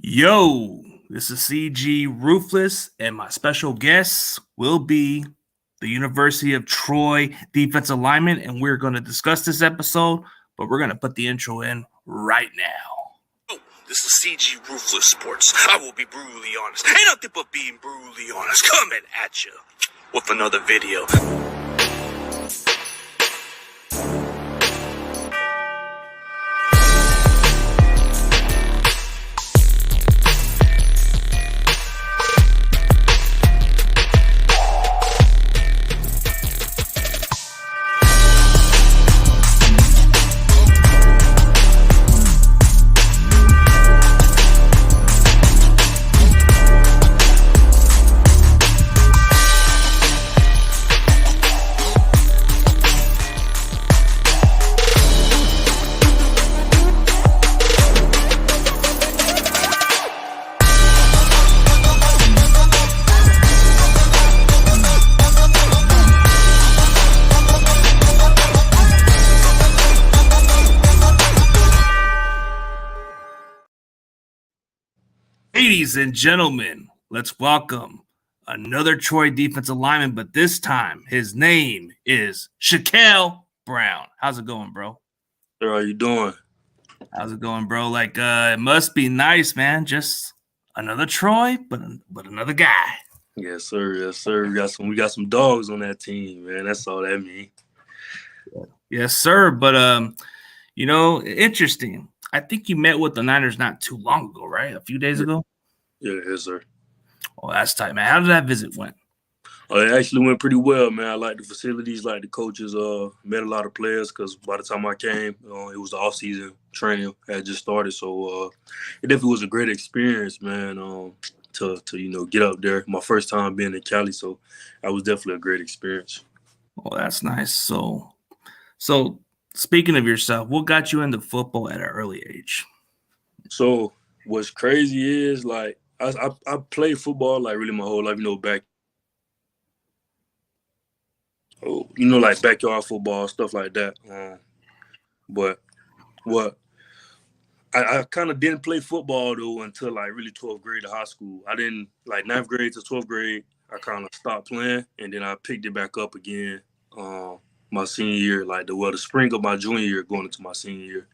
Yo, this is CG Ruthless, and my special guest will be the University of Troy defensive lineman, and we're going to discuss this episode, but we're going to put the intro in right now. Oh, this is CG Ruthless Sports. I will be brutally honest. Ain't nothing but being brutally honest. Coming at you with another video. Ladies and gentlemen, let's welcome another Troy defensive lineman, but this time his name is Shakel Brown. How's it going, bro? How are you doing? How's it going, bro? It must be nice, man. Just another Troy, but another guy. Yes, sir. Yes, sir. We got some dogs on that team, man. That's all that means. Yes, sir. But interesting. I think you met with the Niners not too long ago, right? A few days ago? Yeah, yes, sir. Oh, that's tight, man. How did that visit went? It actually went pretty well, man. I like the facilities, like the coaches. Met a lot of players because by the time I came, it was the off-season training had just started. So it definitely was a great experience, man, to get up there. My first time being in Cali, so that was definitely a great experience. Oh, that's nice. So speaking of yourself, what got you into football at an early age? So what's crazy is, like, I played football, like, really my whole life, like backyard football, stuff like that. But I kind of didn't play football, though, until, like, really 12th grade of high school. I didn't, like, 9th grade to 12th grade, I kind of stopped playing, and then I picked it back up again my senior year, the spring of my junior year going into my senior year.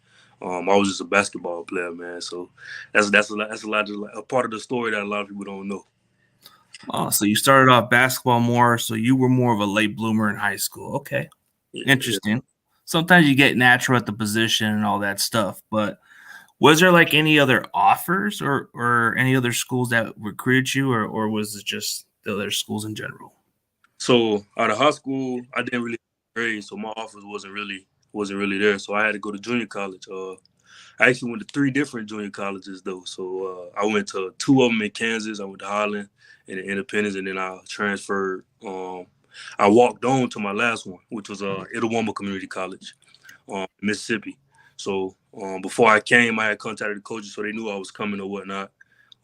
I was just a basketball player, man. So that's a part of the story that a lot of people don't know. Oh, so you started off basketball more, so you were more of a late bloomer in high school. Okay, interesting. Yeah. Sometimes you get natural at the position and all that stuff, but was there like any other offers or any other schools that recruited you, or was it just the other schools in general? So out of high school, I didn't really grade, so my offers wasn't really there. So I had to go to junior college. I actually went to 3 different junior colleges, though. So I went to 2 of them in Kansas. I went to Highland and Independence, and then I transferred. I walked on to my last one, which was Itawamba Community College, Mississippi. So before I came, I had contacted the coaches, so they knew I was coming or whatnot.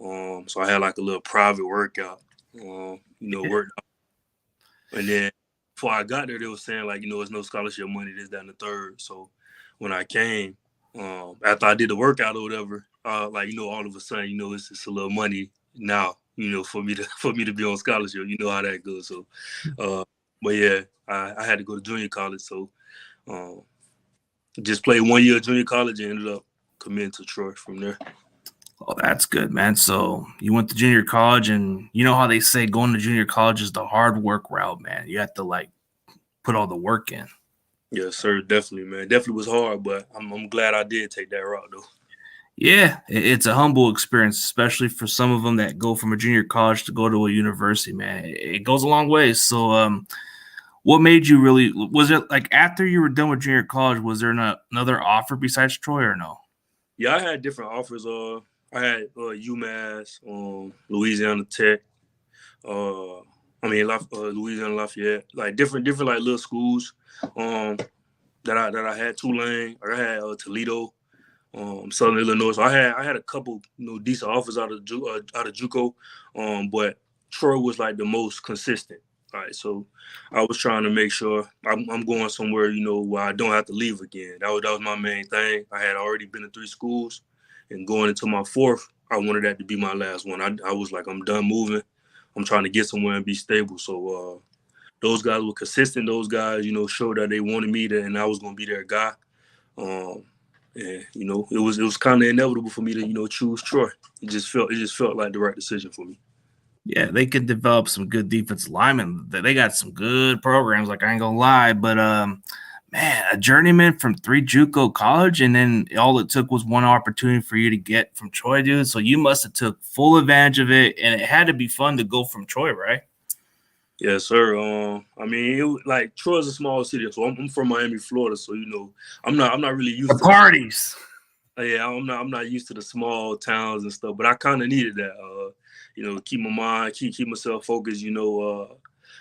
So I had like a little private workout, worked out. And then before I got there, they were saying, like, it's no scholarship money, this, that, and the third. So when I came, after I did the workout or whatever, all of a sudden, it's just a little money now, for me to be on scholarship. You know how that goes. So, but yeah, I had to go to junior college. So just played 1 year of junior college and ended up committing to Troy from there. Oh, that's good, man. So you went to junior college, and you know how they say going to junior college is the hard work route, man. You have to, like, put all the work in. Yes, sir. Definitely, man. Definitely was hard, but I'm glad I did take that route, though. Yeah, it's a humble experience, especially for some of them that go from a junior college to go to a university, man. It goes a long way. So what made you was it like after you were done with junior college, was there another offer besides Troy or no? Yeah, I had different offers. I had UMass, Louisiana Tech, Louisiana Lafayette, like different like little schools that I had. Tulane, or I had Toledo, Southern Illinois. So I had a couple decent offers out of JUCO, but Troy was like the most consistent. All right, so I was trying to make sure I'm going somewhere, where I don't have to leave again. That was my main thing. I had already been to 3 schools, and going into my 4th, I wanted that to be my last one. I was like, I'm done moving. I'm trying to get somewhere and be stable. So those guys were consistent. Those guys, showed that they wanted me to, and I was gonna be their guy. Um, and it was kind of inevitable for me to choose Troy. It just felt like the right decision for me. Yeah, they could develop some good defensive linemen. They got some good programs, like I ain't gonna lie. But man, a journeyman from 3 JUCO college, and then all it took was one opportunity for you to get from Troy, dude. So you must have took full advantage of it, and it had to be fun to go from Troy, right? Yes, sir. I mean, like Troy's a small city, so I'm from Miami, Florida. So I'm not really The used to parties. yeah, I'm not used to the small towns and stuff, but I kind of needed that. Keep my mind, keep myself focused.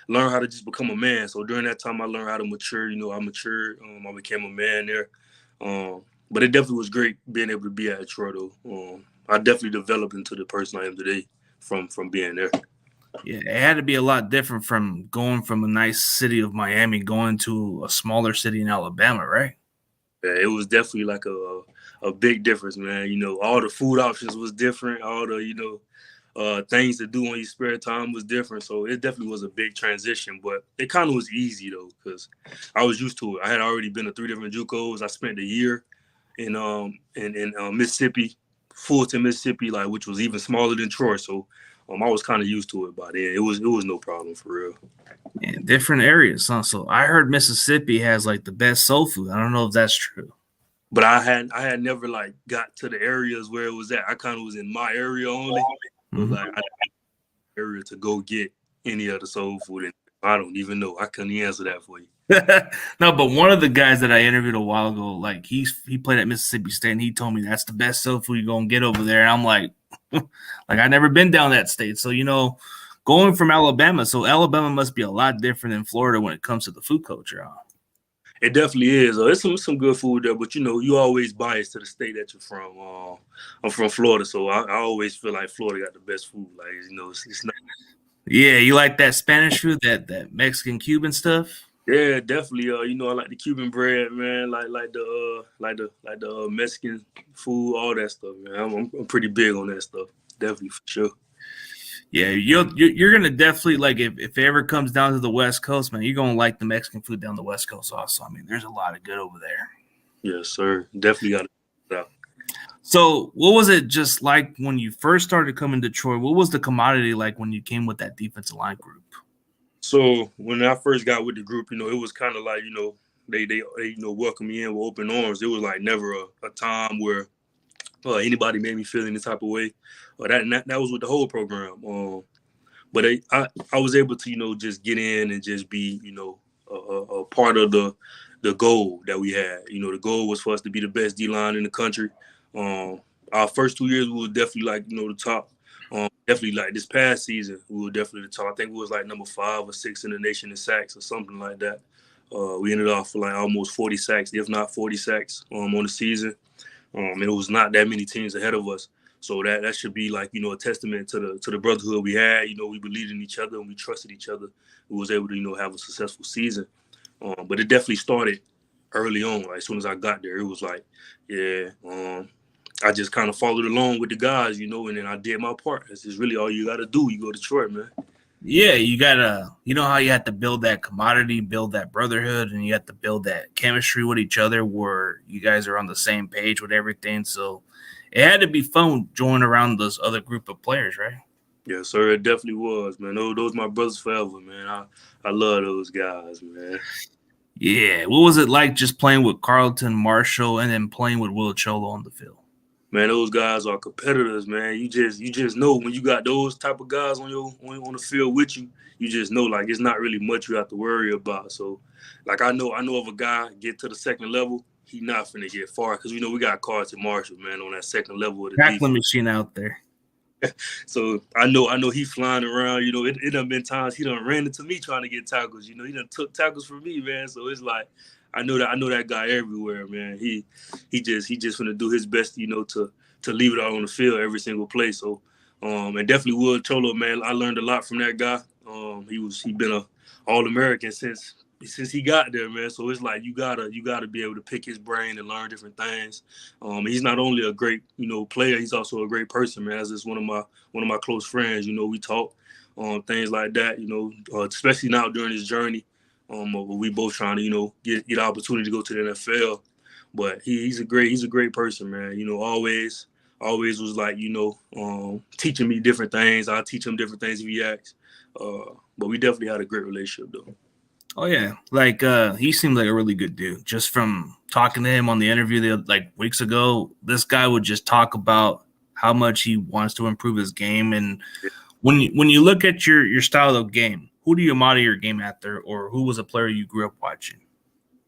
Learn how to just become a man. So during that time, I learned how to mature. I matured. I became a man there. But it definitely was great being able to be at Detroit. Though. I definitely developed into the person I am today from being there. Yeah, it had to be a lot different from going from a nice city of Miami going to a smaller city in Alabama, right? Yeah, it was definitely like a big difference, man. All the food options was different. All the things to do on your spare time was different. So it definitely was a big transition, but it kind of was easy though because I was used to it. I had already been to 3 different JUCOs. I spent a year in Mississippi, Fulton, Mississippi, like which was even smaller than Troy. So I was kind of used to it by then. It was no problem for real. Yeah, different areas, huh? So I heard Mississippi has like the best soul food. I don't know if that's true. But I had never like got to the areas where it was at. I kind of was in my area only. So Mhm. like I area to go get any other soul food, and I don't even know. I couldn't answer that for you. No, but one of the guys that I interviewed a while ago, like he played at Mississippi State, and he told me that's the best soul food you're gonna get over there. And I'm like, like I never been down that state, so going from Alabama, so Alabama must be a lot different than Florida when it comes to the food culture. Huh? It definitely is. It's some good food there, but you always biased to the state that you're from. I'm from Florida, so I always feel like Florida got the best food. Like it's not. Yeah, you like that Spanish food, that Mexican Cuban stuff. Yeah, definitely. I like the Cuban bread, man. Like the Mexican food, all that stuff, man. I'm pretty big on that stuff. Definitely for sure. Yeah, you're gonna definitely like if it ever comes down to the West Coast, man, you're gonna like the Mexican food down the West Coast also. I mean, there's a lot of good over there. Yes, sir. Definitely got it out. So, what was it just like when you first started coming to Detroit? What was the commodity like when you came with that defensive line group? So when I first got with the group, it was kind of like they welcomed me in with open arms. It was like never a time where anybody made me feel any type of way. That was with the whole program. But I was able to just get in and just be a part of the goal that we had. The goal was for us to be the best D line in the country. Our first 2 years we were definitely like the top. Definitely like this past season we were definitely the top. I think we was like number 5 or 6 in the nation in sacks or something like that. We ended off for like almost 40 sacks, if not 40 sacks on the season. And it was not that many teams ahead of us. So that should be like, a testament to the brotherhood we had. We believed in each other and we trusted each other. We was able to, have a successful season. But it definitely started early on. Like, as soon as I got there, it was like, yeah, I just kind of followed along with the guys, and then I did my part. This is really all you got to do. You go to Detroit, man. Yeah, you gotta, how you have to build that commodity, build that brotherhood, and you have to build that chemistry with each other where you guys are on the same page with everything. So it had to be fun joining around this other group of players, right? Yes, sir. It definitely was, man. Those my brothers forever, man. I love those guys, man. Yeah. What was it like just playing with Carlton Marshall and then playing with Will Cholo on the field? Man, those guys are competitors, man. You just know when you got those type of guys on the field with you, you just know like it's not really much you have to worry about. So, like I know if a guy get to the second level, he not finna get far because we got Carlton Marshall, man, on that second level of the Tackling defense. machine out there. So I know he flying around. It done been times he done ran into me trying to get tackles. He done took tackles from me, man. So it's like I know that guy everywhere, man. He just gonna do his best, to leave it out on the field every single play. So and definitely Will Cholo, man. I learned a lot from that guy. He been a All-American since since he got there, man. So it's like you gotta be able to pick his brain and learn different things. He's not only a great player, he's also a great person, man. As just one of my close friends. We talk things like that. Especially now during his journey. We both trying to get the opportunity to go to the NFL. But he's a great person, man. Always was like teaching me different things. I teach him different things if he asks. But we definitely had a great relationship though. Oh yeah, he seemed like a really good dude. Just from talking to him on the interview weeks ago, this guy would just talk about how much he wants to improve his game. And when you look at your style of game, who do you model your game after, or who was a player you grew up watching?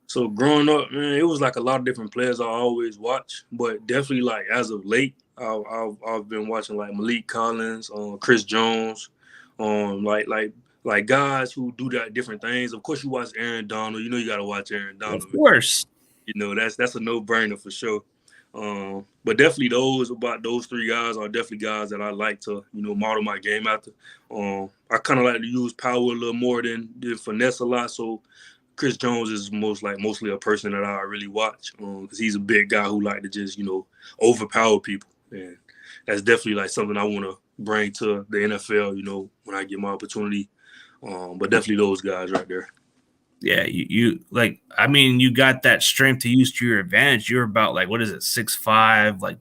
So growing up, man, it was like a lot of different players I always watch, but definitely like as of late, I've been watching like Malik Collins, Chris Jones, like guys who do that different things. Of course, you watch Aaron Donald. You got to watch Aaron Donald. Of course. That's a no-brainer for sure. But definitely those three guys are definitely guys that I like to, model my game after. I kind of like to use power a little more than finesse a lot. So Chris Jones is mostly a person that I really watch because he's a big guy who like to just, overpower people. And that's definitely like something I want to bring to the NFL, when I get my opportunity. But definitely those guys right there. Yeah, you got that strength to use to your advantage. You're about 6'5",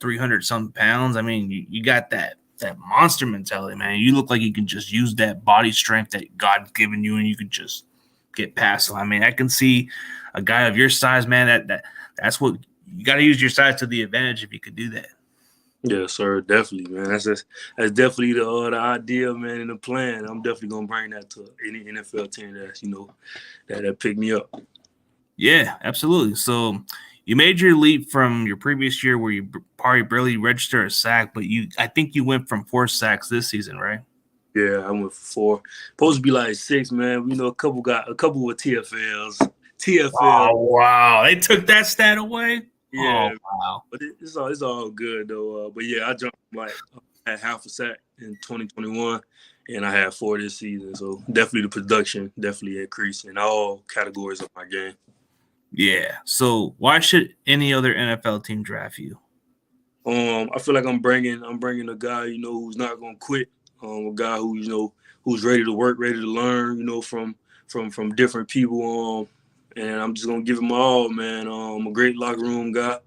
300 something pounds. I mean, you got that monster mentality, man. You look like you can just use that body strength that God's given you, and you can just get past them. I mean, I can see a guy of your size, man. That's what you got to use your size to the advantage if you could do that. Yeah, sir, definitely, man. That's definitely the idea, man, and the plan. I'm definitely gonna bring that to any NFL team that's that pick me up. Yeah, absolutely. So you made your leap from your previous year where you probably barely registered a sack, but I think you went from 4 sacks this season, right? Yeah, I went for 4. Supposed to be like 6, man. A couple with TFLs. Oh wow, they took that stat away. Yeah, oh, wow. But it's all good though. But yeah, I jumped at half a sack in 2021, and I had 4 this season. So definitely the production definitely increased in all categories of my game. Yeah. So why should any other NFL team draft you? I feel like I'm bringing a guy who's not gonna quit. A guy who's ready to work, ready to learn. From different people. And I'm just gonna give him all, man. I'm a great locker room guy.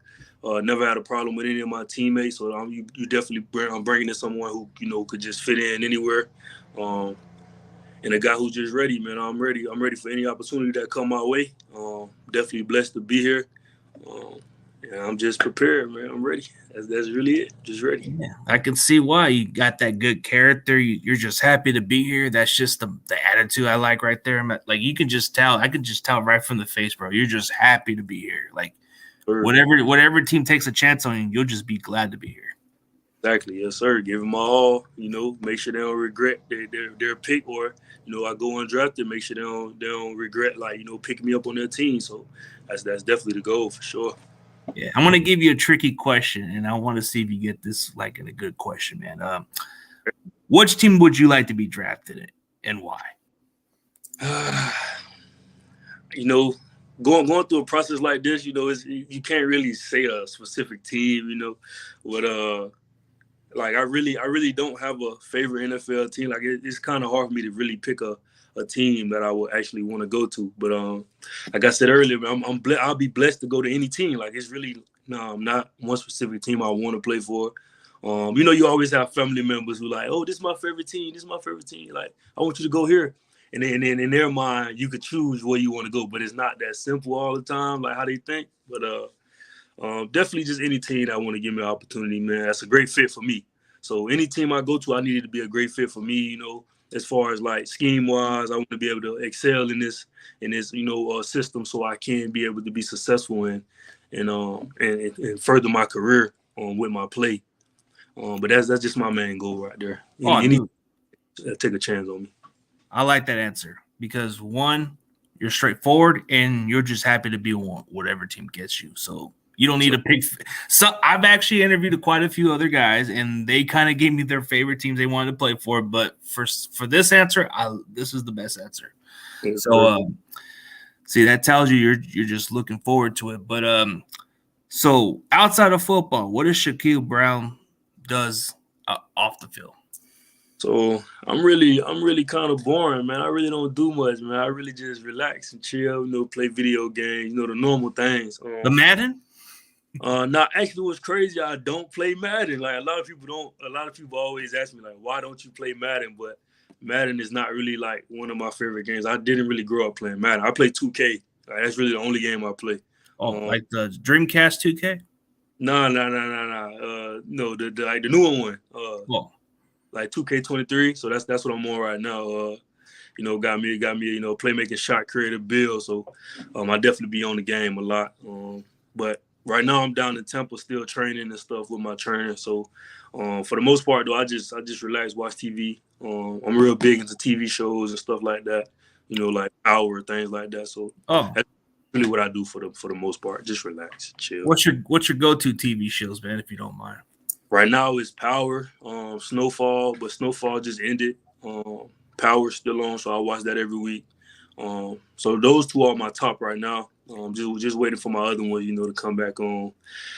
Never had a problem with any of my teammates. So I'm bringing in someone who could just fit in anywhere. And a guy who's just ready, man. I'm ready for any opportunity that come my way. Definitely blessed to be here. Yeah, I'm just prepared, man. I'm ready. That's really it. Just ready. Yeah, I can see why you got that good character. You're just happy to be here. That's just the attitude I like right there. Like you can just tell. I can just tell right from the face, bro. You're just happy to be here. Like sure. whatever team takes a chance on you, you'll just be glad to be here. Exactly, yes, sir. Give them all. Make sure they don't regret their pick, or I go undrafted. Make sure they don't regret picking me up on their team. So that's definitely the goal for sure. Yeah, I'm gonna give you a tricky question, and I want to see if you get this in a good question, man. Which team would you like to be drafted in, and why? Going through a process like this, you can't really say a specific team, but I really don't have a favorite NFL team. It's kind of hard for me to really pick a team that I would actually want to go to. But like I said earlier, I'll be blessed to go to any team. It's really not one specific team I want to play for. You always have family members who oh, this is my favorite team. This is my favorite team. I want you to go here. And then in their mind, you could choose where you want to go, but it's not that simple all the time, how they think. But definitely just any team that want to give me an opportunity, man. That's a great fit for me. So any team I go to, I need it to be a great fit for me, as far as scheme wise. I want to be able to excel in this system so I can be able to be successful and further my career with my play. But that's just my main goal right there. Take a chance on me. I like that answer because one, you're straightforward and you're just happy to be on whatever team gets you. So you don't need to pick. So I've actually interviewed quite a few other guys, and they kind of gave me their favorite teams they wanted to play for. But for this answer, this is the best answer. Yes, So, sir. see, that tells you you're just looking forward to it. But so outside of football, what does Shaquille Brown does off the field? So I'm really kind of boring, man. I really don't do much, man. I really just relax and chill, play video games, the normal things. The Madden? Now actually what's crazy, I don't play Madden. Like a lot of people always ask me like, why don't you play Madden? But Madden is not really like one of my favorite games. I didn't really grow up playing Madden. I play 2K. Like, that's really the only game I play. Oh, like the Dreamcast 2K? No. No, the like the newer one. Well, Like 2K23. So that's what I'm on right now. Got me, playmaking shot creative build. So I definitely be on the game a lot. But right now I'm down in Temple still training and stuff with my trainer. So for the most part though, I just relax, watch TV. I'm real big into TV shows and stuff like that. Like Hour, things like that. So that's really what I do for the most part. Just relax, chill. What's your go-to TV shows, man, if you don't mind? Right now it's Power, Snowfall, but Snowfall just ended. Power's still on, so I watch that every week. So those two are my top right now. Just waiting for my other one, to come back on.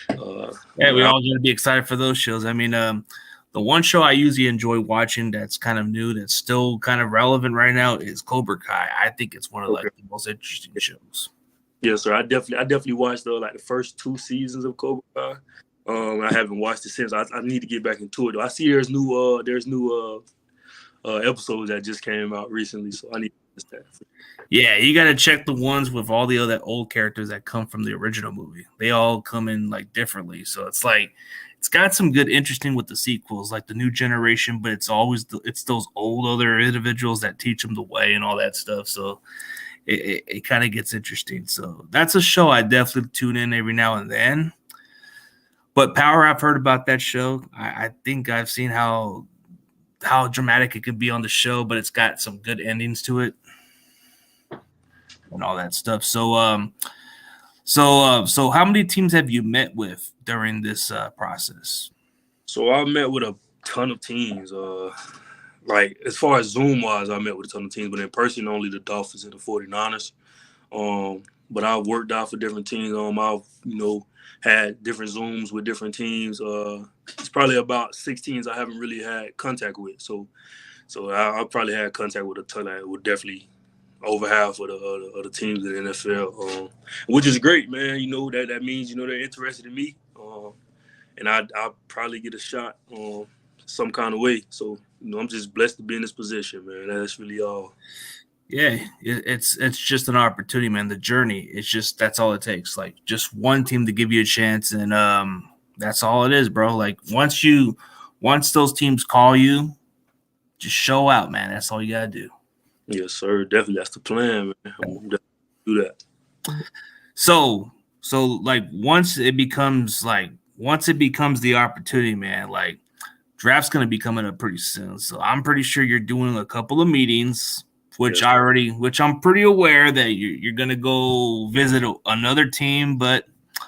Yeah, we all got to be excited for those shows. I mean, the one show I usually enjoy watching that's kind of new, that's still kind of relevant right now, is Cobra Kai. I think it's one of like the most interesting shows. Yes, sir. I definitely watched like the first 2 seasons of Cobra Kai. I haven't watched it since. I need to get back into it though. I see there's new episodes that just came out recently, so I need to watch that. Yeah, you got to check the ones with all the other old characters that come from the original movie. They all come in like differently, so it's like it's got some good interesting with the sequels, like the new generation, but it's always it's those old other individuals that teach them the way and all that stuff. So it kind of gets interesting. So that's a show I definitely tune in every now and then. But Power, I've heard about that show. I think I've seen how dramatic it can be on the show, but it's got some good endings to it and all that stuff. So so how many teams have you met with during this process? So I met with a ton of teams. Like as far as Zoom wise, I met with a ton of teams, but in person only the Dolphins and the 49ers. But I've worked out for different teams. I've had different Zooms with different teams. It's probably about 6 teams I haven't really had contact with. So I probably had contact with a ton. With definitely over half of the teams in the NFL, which is great, man. That means they're interested in me, and I'll probably get a shot some kind of way. So I'm just blessed to be in this position, man. That's really all. Yeah, it's just an opportunity, man. The journey, it's just that's all it takes. Like just one team to give you a chance, and that's all it is, bro. Like once those teams call you, just show out, man. That's all you gotta do. Yes, sir. Definitely, that's the plan, man. I'm definitely do that. So like once it becomes the opportunity, man, like draft's gonna be coming up pretty soon. So I'm pretty sure you're doing a couple of meetings, which I'm pretty aware that you're gonna go visit another team, but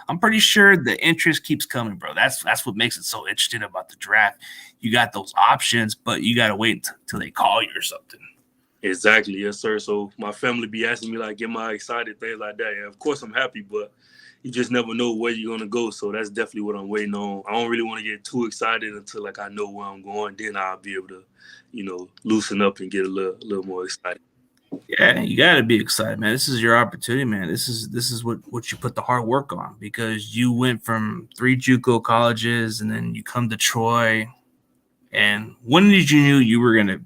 I'm pretty sure the interest keeps coming, bro. That's what makes it so interesting about the draft. You got those options, but you gotta wait until they call you or something. Exactly, yes, sir. So my family be asking me like, "Am I excited?" Things like that. And of course, I'm happy, but you just never know where you're gonna go. So that's definitely what I'm waiting on. I don't really want to get too excited until like I know where I'm going. Then I'll be able to, loosen up and get a little more excited. Yeah, you got to be excited, man. This is your opportunity, man. This is what you put the hard work on because you went from 3 JUCO colleges and then you come to Troy. And when did you knew you were gonna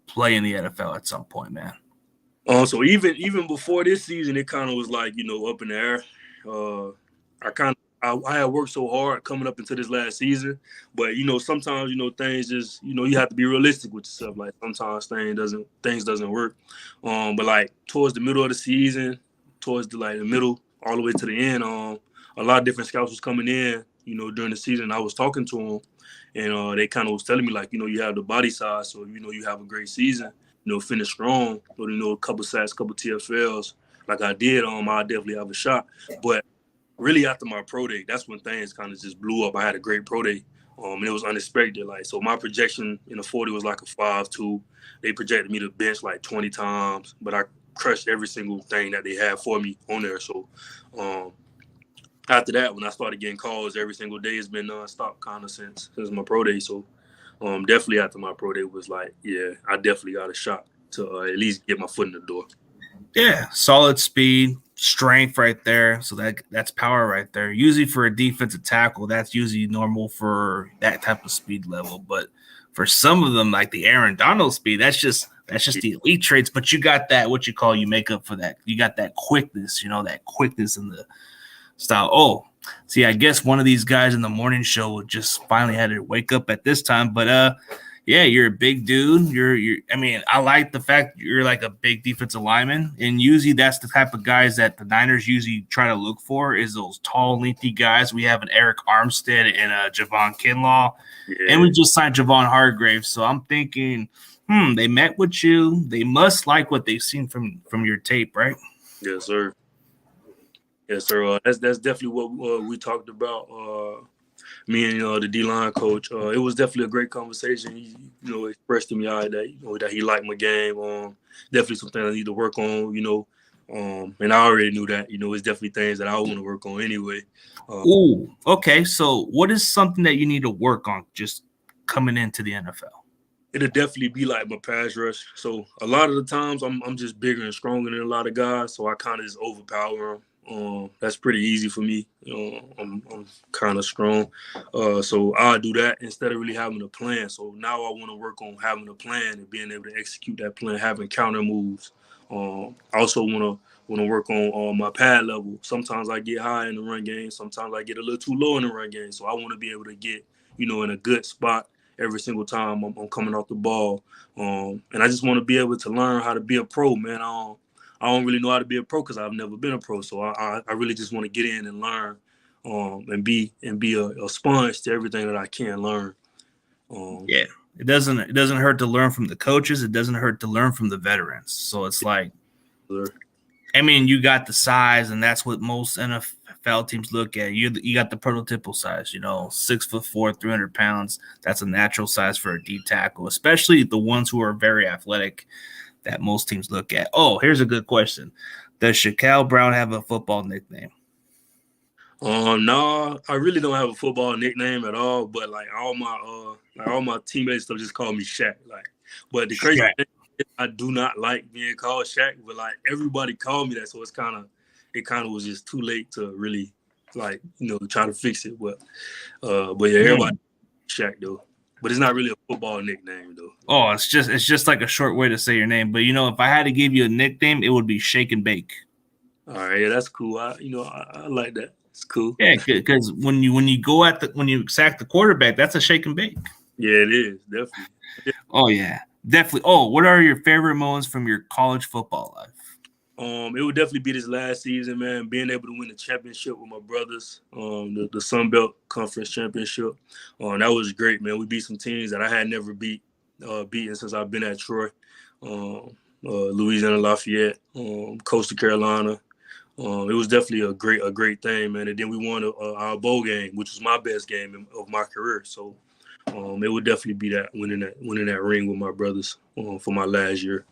play in the NFL at some point, man? So even before this season, it kind of was like up in the air. I had worked so hard coming up into this last season, but sometimes things just you have to be realistic with yourself. Like sometimes things doesn't work. But like towards the middle of the season, towards the middle all the way to the end, a lot of different scouts was coming in. During the season, I was talking to them, and they kind of was telling me like you have the body size, so you have a great season. Finish strong. A couple sacks, couple TFLs. Like I did, I definitely have a shot. But really after my pro day, that's when things kind of just blew up. I had a great pro day, and it was unexpected. Like so, my projection in the 40 was like a 5.2. They projected me to bench like 20 times, but crushed every single thing that they had for me on there. So after that, when I started getting calls every single day, it's been nonstop kind of since my pro day. So definitely after my pro day was like, yeah, I definitely got a shot to at least get my foot in the door. Yeah, solid speed, strength right there. So that's power right there. Usually for a defensive tackle, that's usually normal for that type of speed level. But for some of them, like the Aaron Donald speed, that's just the elite traits. But you got that what you make up for that. You got that quickness, that quickness in the style. Oh, see, I guess one of these guys in the morning show would just finally had to wake up at this time. But yeah, you're a big dude. I mean, I like the fact you're like a big defensive lineman, and usually that's the type of guys that the Niners usually try to look for is those tall, lengthy guys. We have an Eric Armstead and a Javon Kinlaw, and we just signed Javon Hargraves. So I'm thinking, they met with you. They must like what they've seen from your tape, right? Yes, sir. Yes, sir. That's definitely what we talked about. Me and the D-line coach. It was definitely a great conversation. He expressed to me that that he liked my game. Definitely something I need to work on. And I already knew that. It's definitely things that I want to work on anyway. Ooh, okay. So what is something that you need to work on just coming into the NFL? It'll definitely be like my pass rush. So a lot of the times I'm just bigger and stronger than a lot of guys, so I kind of just overpower them. That's pretty easy for me. I'm kind of strong, so I'll do that instead of really having a plan. So now I want to work on having a plan and being able to execute that plan, having counter moves. I also want to work on my pad level. Sometimes I get high in the run game. Sometimes I get a little too low in the run game. So I want to be able to get in a good spot every single time I'm coming off the ball. And I just want to be able to learn how to be a pro, man. I don't really know how to be a pro because I've never been a pro. So I really just want to get in and learn and be a sponge to everything that I can learn. Yeah, it doesn't hurt to learn from the coaches. It doesn't hurt to learn from the veterans. So it's like, I mean, you got the size, and that's what most NFL teams look at. You got the prototypical size, 6'4", 300 pounds. That's a natural size for a deep tackle, especially the ones who are very athletic that most teams look at. Oh, here's a good question. Does Shakel Brown have a football nickname? No, I really don't have a football nickname at all. But like all my teammates stuff just call me Shaq. But the crazy thing is I do not like being called Shaq. But like everybody called me that, so it kind of was just too late to really try to fix it. But yeah, everybody Shaq though. But it's not really a football nickname though. Oh, it's just like a short way to say your name. But if I had to give you a nickname, it would be Shake and Bake. All right, yeah, that's cool. I like that. It's cool. Yeah, because when you sack the quarterback, that's a shake and bake. Yeah, it is definitely. Oh yeah, definitely. Oh, what are your favorite moments from your college football life? It would definitely be this last season, man. Being able to win the championship with my brothers, the Sun Belt Conference Championship. That was great, man. We beat some teams that I had never beaten since I've been at Troy, Louisiana Lafayette, Coastal Carolina. It was definitely a great thing, man. And then we won our bowl game, which was my best game of my career. So it would definitely be that winning that ring with my brothers for my last year.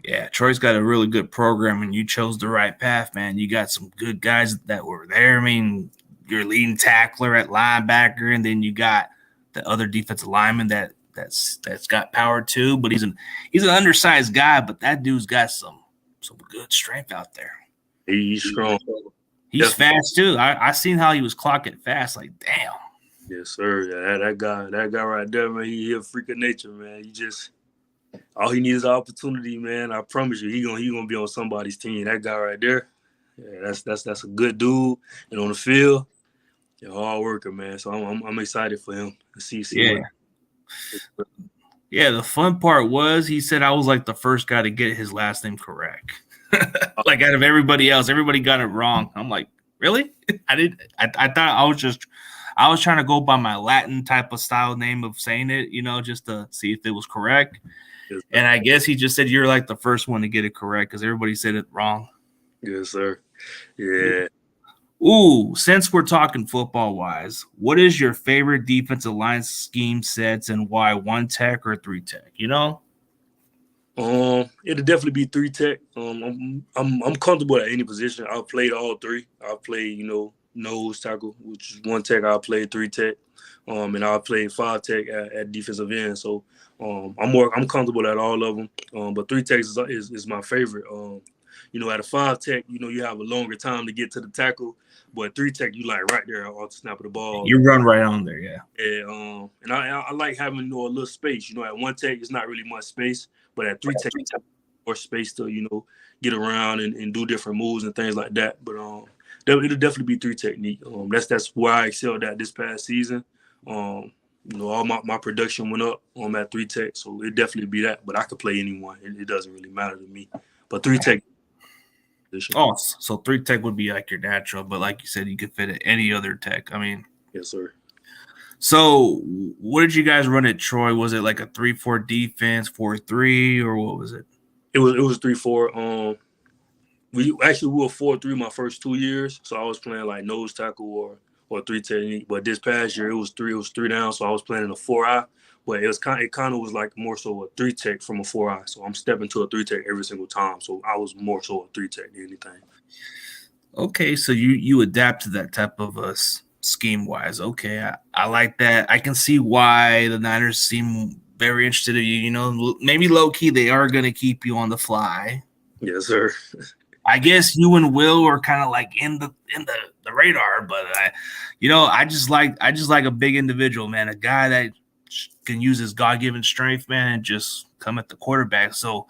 Yeah, Troy's got a really good program, and you chose the right path, man. You got some good guys that were there. I mean, your leading tackler at linebacker, and then you got the other defensive lineman that's got power too. But he's an undersized guy, but that dude's got some good strength out there. He's strong. He's fast too. I seen how he was clocking fast. Like, damn. Yes, sir. Yeah, that guy right there, man. He a freak of nature, man. All he needs is opportunity, man. I promise you, he gonna be on somebody's team. That guy right there, yeah, that's a good dude. And on the field, hard worker, man. So I'm excited for him to see. Yeah. Yeah, the fun part was he said I was like the first guy to get his last name correct. Like out of everybody else, everybody got it wrong. I'm like, really? I thought I was trying to go by my Latin type of style name of saying it, just to see if it was correct. Yes, and I guess he just said you're like the first one to get it correct because everybody said it wrong. Yes, sir. Yeah. Ooh, since we're talking football-wise, what is your favorite defensive line scheme sets and why 1 tech or 3 tech, It'll definitely be 3 tech. I'm comfortable at any position. I've played all three. I've played, nose tackle, which is 1 tech. I played 3 tech, and I played 5 tech at defensive end. So, I'm comfortable at all of them. But 3 tech is my favorite. At a 5 tech, you have a longer time to get to the tackle, but 3 tech, you like right there off the snap of the ball. You run right on there, yeah. And I like having a little space. At 1 tech, it's not really much space, but at 3 tech, more space to get around and do different moves and things like that. But it'll definitely be 3 technique. That's where I excelled at this past season. All my production went up at 3 tech, so it definitely be that. But I could play anyone. It doesn't really matter to me. But 3 tech. Oh, so 3 tech would be like your natural, but like you said, you could fit at any other tech. I mean, yes, sir. So, what did you guys run at Troy? Was it like a 3-4 defense, 4-3, or what was it? It was 3-4. We were 4-3 my first 2 years, so I was playing like nose tackle or 3 technique. But this past year it was three down, so I was playing in a 4-eye. But it kind of was like more so a 3 tech from a 4-eye. So I'm stepping to a 3 tech every single time. So I was more so a 3 tech than anything. Okay, so you adapt to that type of scheme wise. Okay, I like that. I can see why the Niners seem very interested in you. Maybe low key they are going to keep you on the fly. Yes, sir. I guess you and Will are kind of like in the radar, but I just like a big individual, man, a guy that can use his God-given strength, man, and just come at the quarterback. So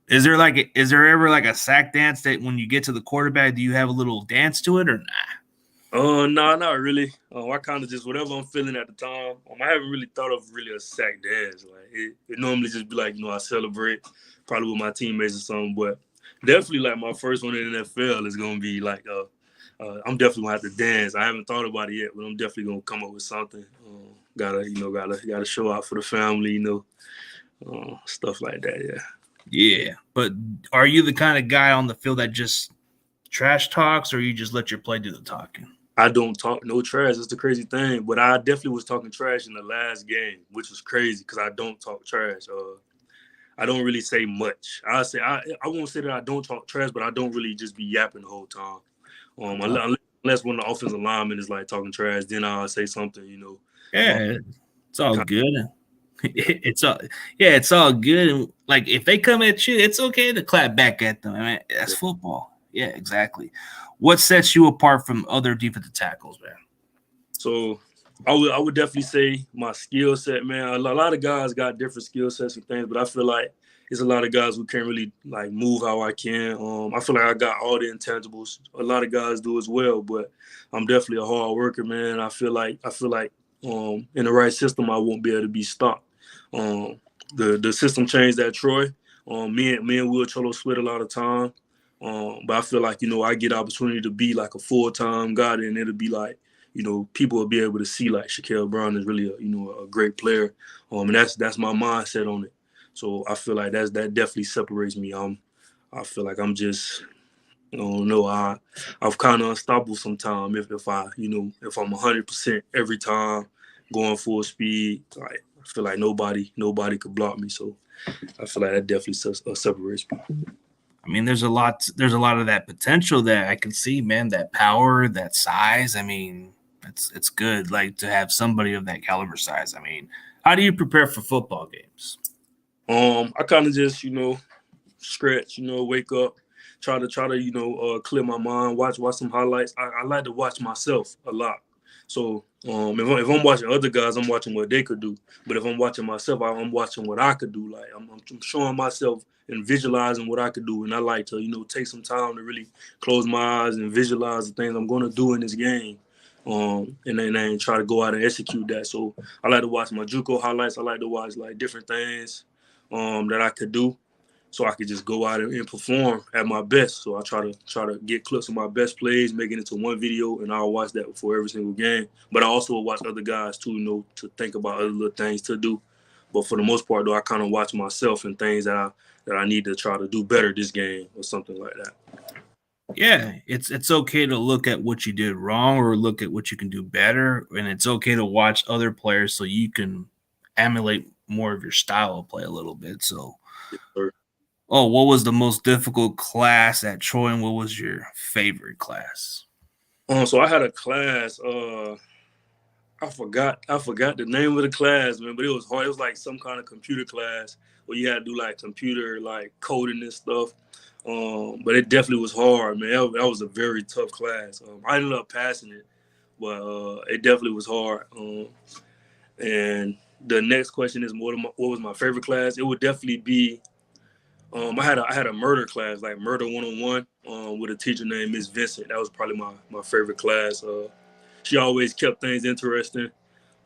is there ever like a sack dance that when you get to the quarterback, do you have a little dance to it or nah? No, not really. I kind of just whatever I'm feeling at the time. I haven't really thought of really a sack dance. Like it normally just be like I celebrate probably with my teammates or something. But definitely like my first one in the NFL is gonna be like I'm definitely gonna have to dance. I haven't thought about it yet, but I'm definitely gonna come up with something. Gotta show out for the family, stuff like that. Yeah. Yeah, but are you the kind of guy on the field that just trash talks, or you just let your play do the talking? I don't talk no trash. That's the crazy thing. But I definitely was talking trash in the last game, which was crazy because I don't talk trash. I don't really say much. I won't say that I don't talk trash, but I don't really just be yapping the whole time. Unless when the offensive lineman is like talking trash, then I'll say something. Yeah, it's all good. It's all good. And like if they come at you, it's okay to clap back at them. I mean, that's football. Yeah, exactly. What sets you apart from other defensive tackles, man? So I would definitely say my skill set, man. A lot of guys got different skill sets and things, but I feel like it's a lot of guys who can't really like move how I can. I feel like I got all the intangibles. A lot of guys do as well, but I'm definitely a hard worker, man. I feel like in the right system, I won't be able to be stopped. The system changed at Troy. Me and Will Cholo split a lot of time. But I feel like, I get opportunity to be like a full-time guy, and it'll be like, people will be able to see like Shakel Brown is really a great player. And that's my mindset on it. So I feel like that definitely separates me. I feel like I'm just, I don't know, I'm kind of unstoppable sometimes if I'm 100% every time going full speed. Like I feel like nobody could block me. So I feel like that definitely separates me. I mean, there's a lot of that potential that I can see, man, that power, that size. I mean, it's good like to have somebody of that caliber size. I mean, how do you prepare for football games? I kind of just, stretch, wake up, try to clear my mind, watch some highlights. I like to watch myself a lot. So if I'm watching other guys, I'm watching what they could do. But if I'm watching myself, I'm watching what I could do. Like I'm showing myself and visualizing what I could do. And I like to, take some time to really close my eyes and visualize the things I'm going to do in this game. And then try to go out and execute that. So I like to watch my JUCO highlights. I like to watch like different things that I could do, so I could just go out and perform at my best. So I try to get clips of my best plays, make it into one video, and I'll watch that before every single game. But I also will watch other guys too, to think about other little things to do. But for the most part, though, I kind of watch myself and things that I need to try to do better this game or something like that. Yeah, it's okay to look at what you did wrong or look at what you can do better, and it's okay to watch other players so you can emulate more of your style of play a little bit. So Yes, sir. Oh, what was the most difficult class at Troy, and what was your favorite class? So I had a class. I forgot the name of the class, man, but it was hard. It was like some kind of computer class where you had to do like computer like coding and stuff. But it definitely was hard, man. That was a very tough class. I ended up passing it, but it definitely was hard. And the next question is what was my favorite class? It would definitely be I had a murder class, like murder 101, with a teacher named Miss Vincent. That was probably my favorite class. She always kept things interesting.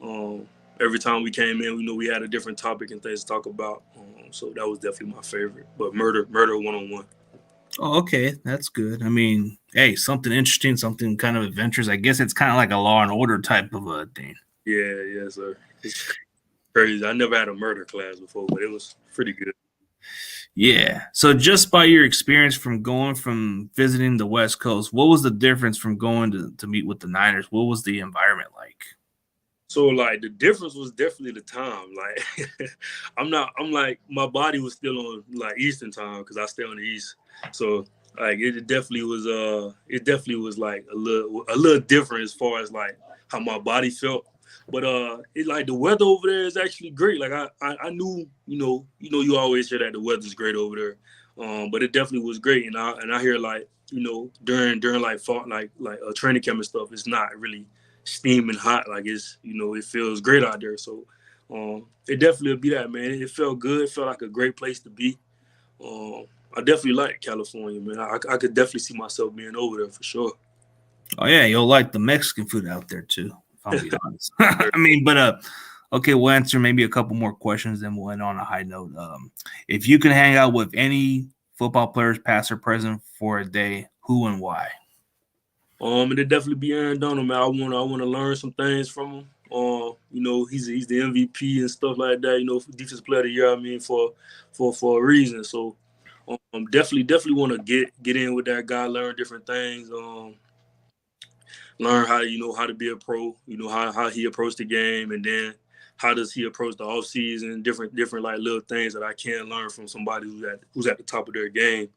Um, every time we came in, we knew we had a different topic and things to talk about. So that was definitely my favorite. But murder 101. Oh, okay, that's good. I mean, hey, something interesting, something kind of adventurous. I guess it's kind of like a Law and Order type of a thing. Yeah, yeah, sir. It's crazy. I never had a murder class before, but it was pretty good. Yeah. So just by your experience from going from visiting the West Coast, what was the difference from going to meet with the Niners? What was the environment like? So like the difference was definitely the time. Like I'm like my body was still on like Eastern time because I stay on the East. So like it definitely was like a little different as far as like how my body felt. But it like the weather over there is actually great. Like I knew, you always hear that the weather's great over there. But it definitely was great. And I hear like, during like fall like training camp and stuff, it's not really steaming hot. Like it feels great out there. So it definitely would be that, man. It felt good. It felt like a great place to be. Um, I definitely like California, man. I could definitely see myself being over there for sure. Oh yeah, you'll like the Mexican food out there too, if I'm being honest. I mean, but okay, we'll answer maybe a couple more questions, then we'll end on a high note. If you can hang out with any football players, past or present, for a day, who and why? And it definitely be Aaron Donald, man. I wanna learn some things from him. He's the MVP and stuff like that. Defensive player of the year. I mean, for a reason. So, definitely want to get in with that guy, learn different things. Learn how to be a pro. How he approached the game, and then how does he approach the off season? Different like little things that I can learn from somebody who's at the top of their game.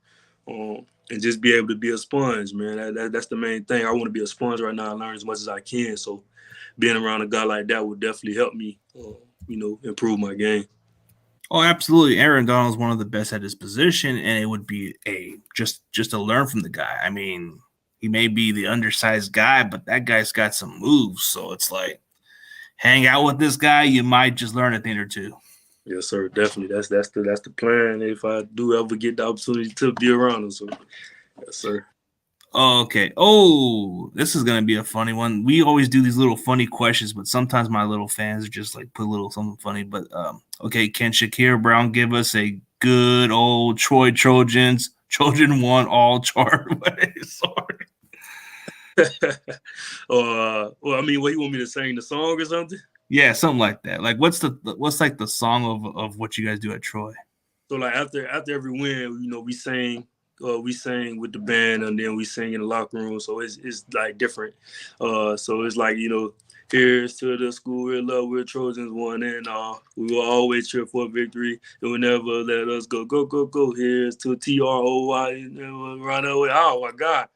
And just be able to be a sponge, man. That's the main thing. I want to be a sponge right now and learn as much as I can. So being around a guy like that would definitely help me, improve my game. Oh, absolutely. Aaron Donald is one of the best at his position, and it would be a just to learn from the guy. I mean, he may be the undersized guy, but that guy's got some moves. So it's like hang out with this guy, you might just learn a thing or two. Yes, sir. Definitely. That's the plan. If I do ever get the opportunity to be around him, so yes, sir. Okay. Oh, this is gonna be a funny one. We always do these little funny questions, but sometimes my little fans just like put a little something funny. But okay, can Shakel Brown give us a good old Troy Trojans Trojan one all chart? Sorry. Well, I mean, what you want me to sing the song or something? Yeah, something like that. Like, what's like the song of what you guys do at Troy? So like after every win, we sang with the band, and then we sing in the locker room. So it's like different. So it's like, here's to the school we're love, we're Trojans one and all. We will always cheer for victory. It will never let us go, go, go, go. Here's to TROY, never run away. Oh my God.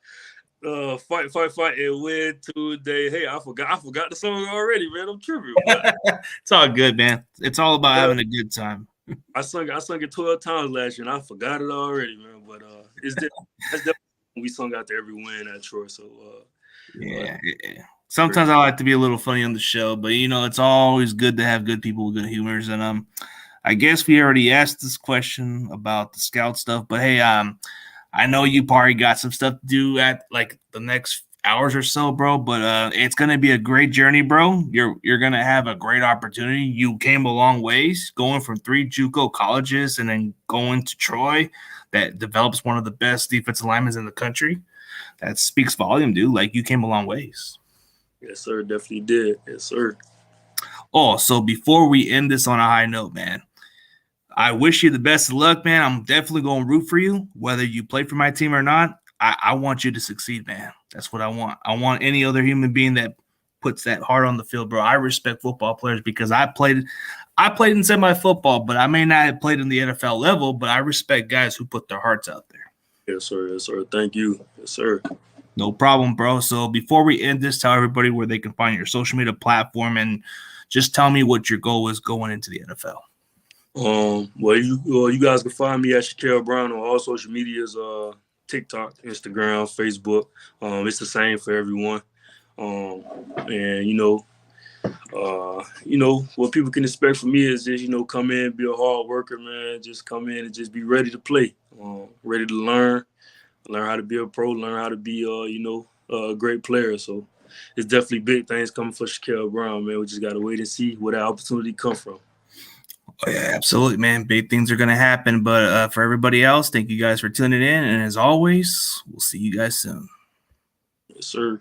Fight, fight, fight, and win today. Hey, I forgot the song already, man. I'm tripping, but It's all good, man. It's all about having a good time. I sung it 12 times last year, and I forgot it already, man. But that's definitely when we sung out to every win at Troy. So Yeah. Sometimes I like to be a little funny on the show, but it's always good to have good people with good humors. And I guess we already asked this question about the scout stuff, but hey, I know you probably got some stuff to do at like the next hours or so, bro. But it's gonna be a great journey, bro. You're gonna have a great opportunity. You came a long ways, going from 3 JUCO colleges and then going to Troy, that develops one of the best defensive linemen in the country. That speaks volume, dude. Like you came a long ways. yes, sir, definitely did. Yes, sir. Oh, so before we end this on a high note, man, I wish you the best of luck, man. I'm definitely going to root for you, whether you play for my team or not. I want you to succeed, man. That's what I want. I want any other human being that puts that heart on the field, bro. I respect football players because I played in semi-football, but I may not have played in the NFL level, but I respect guys who put their hearts out there. Yes, sir. Yes, sir. Thank you. Yes, sir. No problem, bro. So before we end this, tell everybody where they can find your social media platform and just tell me what your goal is going into the NFL. Well, you guys can find me at Shakel Brown on all social medias, TikTok, Instagram, Facebook. It's the same for everyone. And what people can expect from me is just, come in, be a hard worker, man. Just come in and just be ready to play, ready to learn how to be a pro, learn how to be, a great player. So it's definitely big things coming for Shakel Brown, man. We just got to wait and see where that opportunity come from. Oh, yeah, absolutely, man. Big things are going to happen. But for everybody else, thank you guys for tuning in. And as always, we'll see you guys soon. Yes, sir.